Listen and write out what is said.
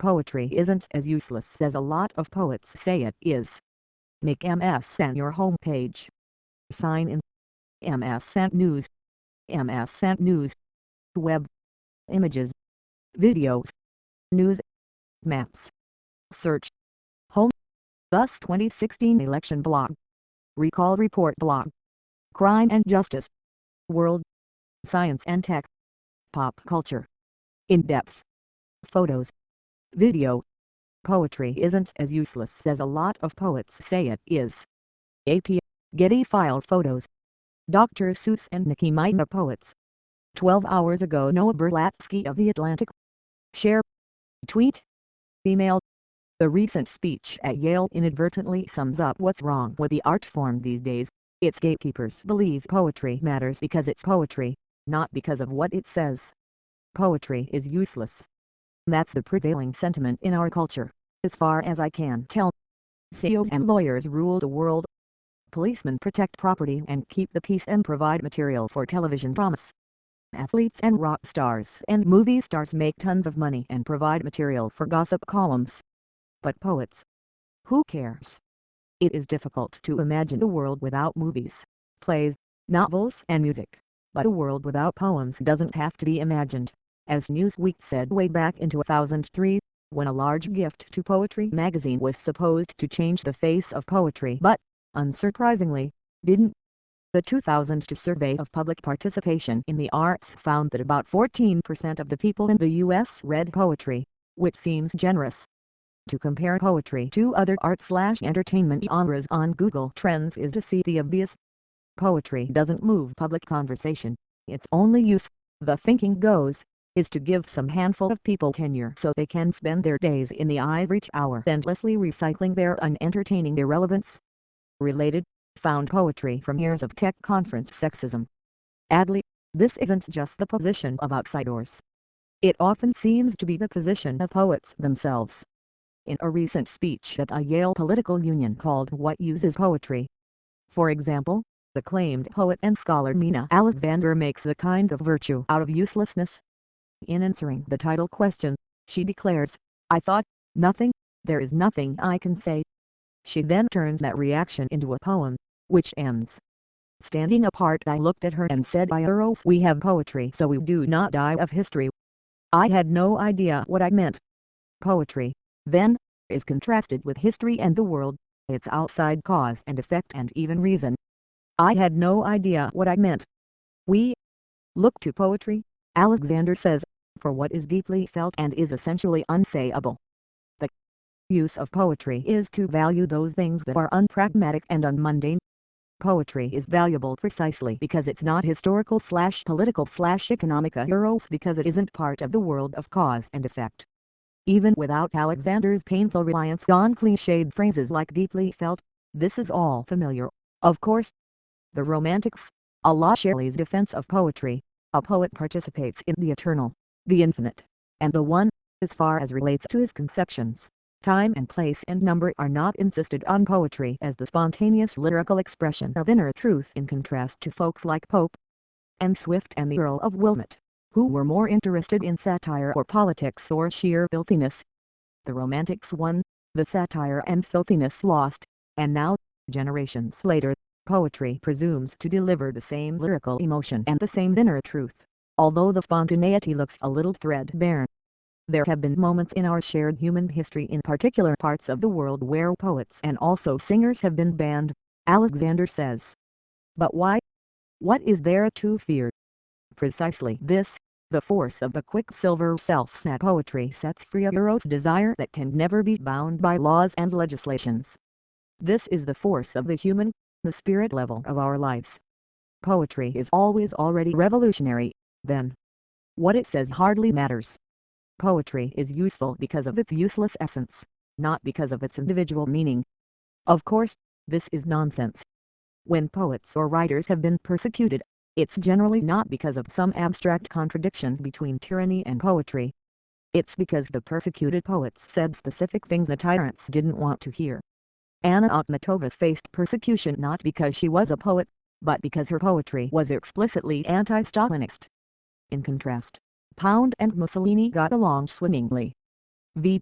Poetry isn't as useless as a lot of poets say it is. Make MSN your homepage. Sign in. MSN News. MSN News. Web. Images. Videos. News. Maps. Search. Home. Thus 2016 election blog. Recall report blog. Crime and justice. World. Science and tech. Pop culture. In-depth. Photos. Video. Poetry isn't as useless as a lot of poets say it is. AP. Getty file photos. Dr. Seuss and Nicki Minaj poets. 12 hours ago Noah Berlatsky of The Atlantic. Share. Tweet. Email. The recent speech at Yale inadvertently sums up what's wrong with the art form these days. Its gatekeepers believe poetry matters because it's poetry, not because of what it says. Poetry is useless. That's the prevailing sentiment in our culture, as far as I can tell. CEOs and lawyers rule the world. Policemen protect property and keep the peace and provide material for television promise. Athletes and rock stars and movie stars make tons of money and provide material for gossip columns. But poets? Who cares? It is difficult to imagine a world without movies, plays, novels and music, but a world without poems doesn't have to be imagined. As Newsweek said way back in 2003, when a large gift to Poetry magazine was supposed to change the face of poetry but, unsurprisingly, didn't. The 2002 survey of public participation in the arts found that about 14% of the people in the U.S. read poetry, which seems generous. To compare poetry to other art/entertainment genres on Google Trends is to see the obvious. Poetry doesn't move public conversation. Its only use, the thinking goes, is to give some handful of people tenure so they can spend their days in the ivory tower endlessly recycling their unentertaining irrelevance. Related, found poetry from years of tech conference sexism. Adley, this isn't just the position of outsiders. It often seems to be the position of poets themselves. In a recent speech at a Yale political union called What Use is Poetry? For example, the acclaimed poet and scholar Mina Alexander makes the kind of virtue out of uselessness. In answering the title question, she declares, "I thought, nothing, there is nothing I can say." She then turns that reaction into a poem, which ends. Standing apart I looked at her and said, "Iros, we have poetry so we do not die of history." I had no idea what I meant. Poetry, then, is contrasted with history and the world, its outside cause and effect and even reason. I had no idea what I meant. We look to poetry, Alexander says, for what is deeply felt and is essentially unsayable. The use of poetry is to value those things that are unpragmatic and unmundane. Poetry is valuable precisely because it's not historical/political/economic Euros because it isn't part of the world of cause and effect. Even without Alexander's painful reliance on cliched phrases like deeply felt, this is all familiar, of course. The Romantics, a Shelley's defense of poetry, a poet participates in the eternal, the infinite, and the one, as far as relates to his conceptions. Time and place and number are not insisted on poetry as the spontaneous lyrical expression of inner truth in contrast to folks like Pope and Swift and the Earl of Wilmot, who were more interested in satire or politics or sheer filthiness. The Romantics won, the satire and filthiness lost, and now, generations later, poetry presumes to deliver the same lyrical emotion and the same inner truth, although the spontaneity looks a little threadbare. There have been moments in our shared human history in particular parts of the world where poets and also singers have been banned, Alexander says. But why? What is there to fear? Precisely this, the force of the quicksilver self that poetry sets free of Euros' desire that can never be bound by laws and legislations. This is the force of the human, the spirit level of our lives. Poetry is always already revolutionary, then. What it says hardly matters. Poetry is useful because of its useless essence, not because of its individual meaning. Of course, this is nonsense. When poets or writers have been persecuted, it's generally not because of some abstract contradiction between tyranny and poetry. It's because the persecuted poets said specific things the tyrants didn't want to hear. Anna Akhmatova faced persecution not because she was a poet, but because her poetry was explicitly anti-Stalinist. In contrast, Pound and Mussolini got along swimmingly. V.